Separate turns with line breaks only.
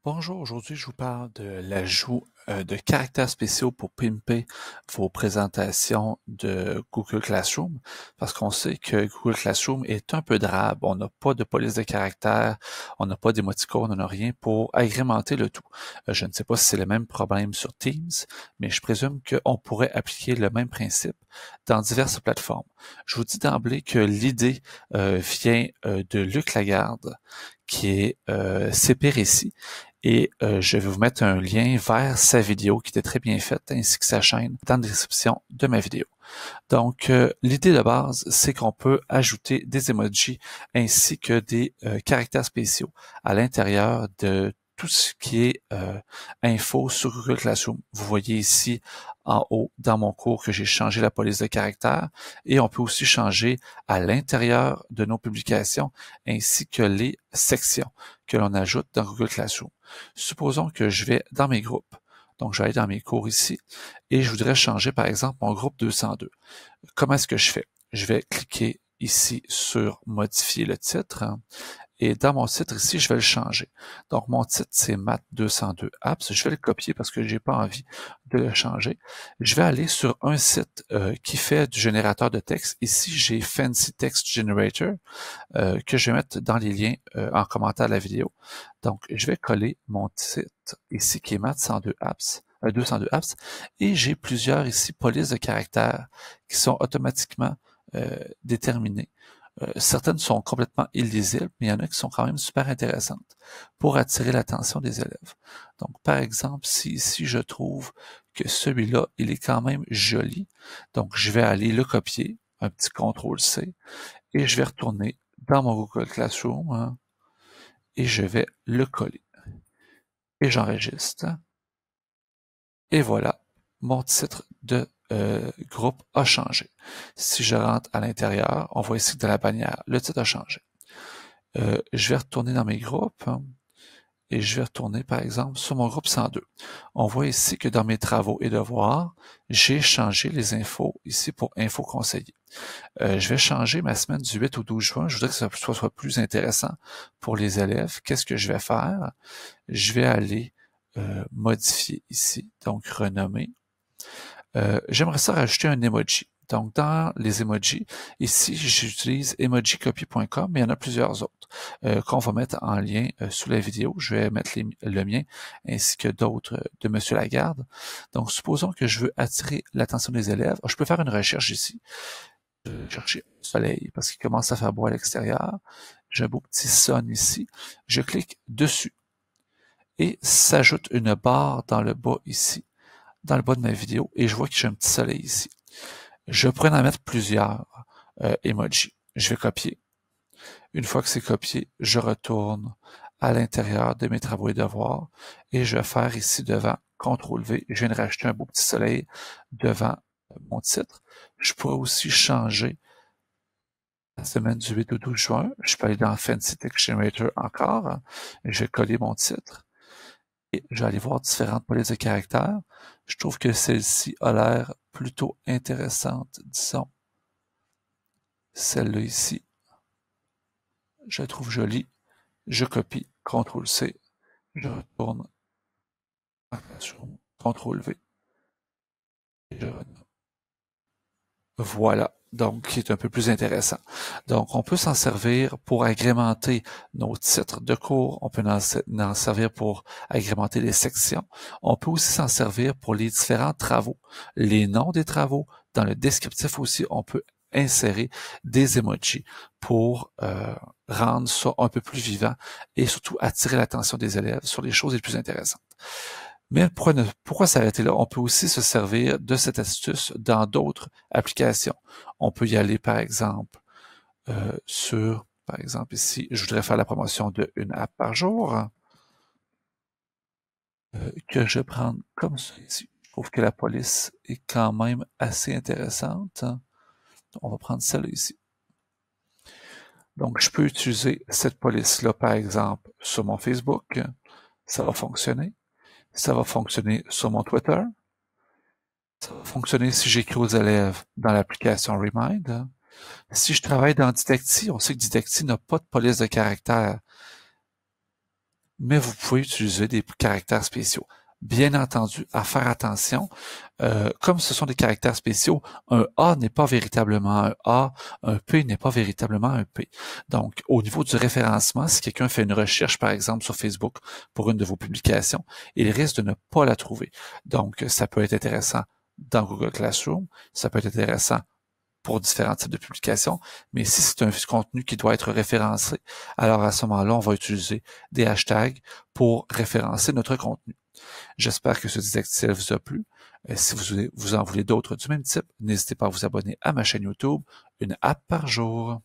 Bonjour, aujourd'hui je vous parle de l'ajout de caractères spéciaux pour pimper vos présentations de Google Classroom, parce qu'on sait que Google Classroom est un peu drabe, on n'a pas de police de caractères, on n'a pas d'émoticônes, on n'a rien pour agrémenter le tout. Je ne sais pas si c'est le même problème sur Teams, mais je présume qu'on pourrait appliquer le même principe dans diverses plateformes. Je vous dis d'emblée que l'idée vient de Luc Lagarde, qui est CP Récit, et je vais vous mettre un lien vers sa vidéo qui était très bien faite, ainsi que sa chaîne dans la description de ma vidéo. Donc, l'idée de base, c'est qu'on peut ajouter des emojis ainsi que des caractères spéciaux à l'intérieur de tout ce qui est info sur Google Classroom. Vous voyez ici en haut dans mon cours que j'ai changé la police de caractères et on peut aussi changer à l'intérieur de nos publications ainsi que les sections que l'on ajoute dans Google Classroom. Supposons que je vais dans mes groupes. Donc, je vais aller dans mes cours ici et je voudrais changer, par exemple, mon groupe 202. Comment est-ce que je fais? Je vais cliquer ici sur modifier le titre et dans mon titre ici, je vais le changer. Donc, mon titre, c'est Math 202 Apps. Je vais le copier parce que j'ai pas envie de le changer. Je vais aller sur un site qui fait du générateur de texte. Ici, j'ai Fancy Text Generator que je vais mettre dans les liens en commentaire de la vidéo. Donc, je vais coller mon titre ici qui est Math 102 Apps. 202 apps, et j'ai plusieurs ici polices de caractères qui sont automatiquement déterminées. Certaines sont complètement illisibles, mais il y en a qui sont quand même super intéressantes pour attirer l'attention des élèves. Donc, par exemple, si ici je trouve que celui-là, il est quand même joli, donc je vais aller le copier, un petit CTRL-C, et je vais retourner dans mon Google Classroom, et je vais le coller. Et j'enregistre. Et voilà, mon titre de groupe a changé. Si je rentre à l'intérieur, on voit ici que dans la bannière, le titre a changé. Je vais retourner dans mes groupes et je vais retourner, par exemple, sur mon groupe 102. On voit ici que dans mes travaux et devoirs, j'ai changé les infos ici pour info conseiller. Je vais changer ma semaine du 8 au 12 juin. Je voudrais que ça soit plus intéressant pour les élèves. Qu'est-ce que je vais faire? Je vais aller modifier ici, donc renommer. J'aimerais ça rajouter un emoji. Donc, dans les emojis, ici, j'utilise emojicopy.com, mais il y en a plusieurs autres qu'on va mettre en lien sous la vidéo. Je vais mettre le mien ainsi que d'autres de Monsieur Lagarde. Donc, supposons que je veux attirer l'attention des élèves. Je peux faire une recherche ici. Je vais chercher soleil parce qu'il commence à faire beau à l'extérieur. J'ai un beau petit sun ici. Je clique dessus et s'ajoute une barre dans le bas ici, dans le bas de ma vidéo, et je vois que j'ai un petit soleil ici. Je pourrais en mettre plusieurs emojis. Je vais copier. Une fois que c'est copié, je retourne à l'intérieur de mes travaux et devoirs et je vais faire ici devant CTRL-V. Je viens de rajouter un beau petit soleil devant mon titre. Je pourrais aussi changer la semaine du 8 au 12 juin. Je peux aller dans Fancy Text Generator encore. Je vais coller mon titre et je vais aller voir différentes polices de caractères. Je trouve que celle-ci a l'air plutôt intéressante, disons. Celle-là ici, je la trouve jolie. Je copie, CTRL-C, je retourne sur CTRL-V et je retourne. Voilà, donc qui est un peu plus intéressant. Donc, on peut s'en servir pour agrémenter nos titres de cours, on peut en servir pour agrémenter les sections, on peut aussi s'en servir pour les différents travaux, les noms des travaux, dans le descriptif aussi, on peut insérer des emojis pour rendre ça un peu plus vivant et surtout attirer l'attention des élèves sur les choses les plus intéressantes. Mais pourquoi s'arrêter là? On peut aussi se servir de cette astuce dans d'autres applications. On peut y aller, par exemple, par exemple ici, je voudrais faire la promotion d'une app par jour, que je vais prendre comme ça ici. Je trouve que la police est quand même assez intéressante. On va prendre celle-là ici. Donc, je peux utiliser cette police-là, par exemple, sur mon Facebook. Ça va fonctionner. Ça va fonctionner sur mon Twitter. Ça va fonctionner si j'écris aux élèves dans l'application Remind. Si je travaille dans Didacti, on sait que Didacti n'a pas de police de caractère. mais vous pouvez utiliser des caractères spéciaux. Bien entendu, à faire attention, comme ce sont des caractères spéciaux, un A n'est pas véritablement un A, un P n'est pas véritablement un P. Donc, au niveau du référencement, si quelqu'un fait une recherche, par exemple, sur Facebook pour une de vos publications, il risque de ne pas la trouver. Donc, ça peut être intéressant dans Google Classroom, ça peut être intéressant pour différents types de publications, mais si c'est un contenu qui doit être référencé, alors à ce moment-là, on va utiliser des hashtags pour référencer notre contenu. J'espère que ce didacticiel vous a plu. Si vous en voulez d'autres du même type, n'hésitez pas à vous abonner à ma chaîne YouTube, une app par jour.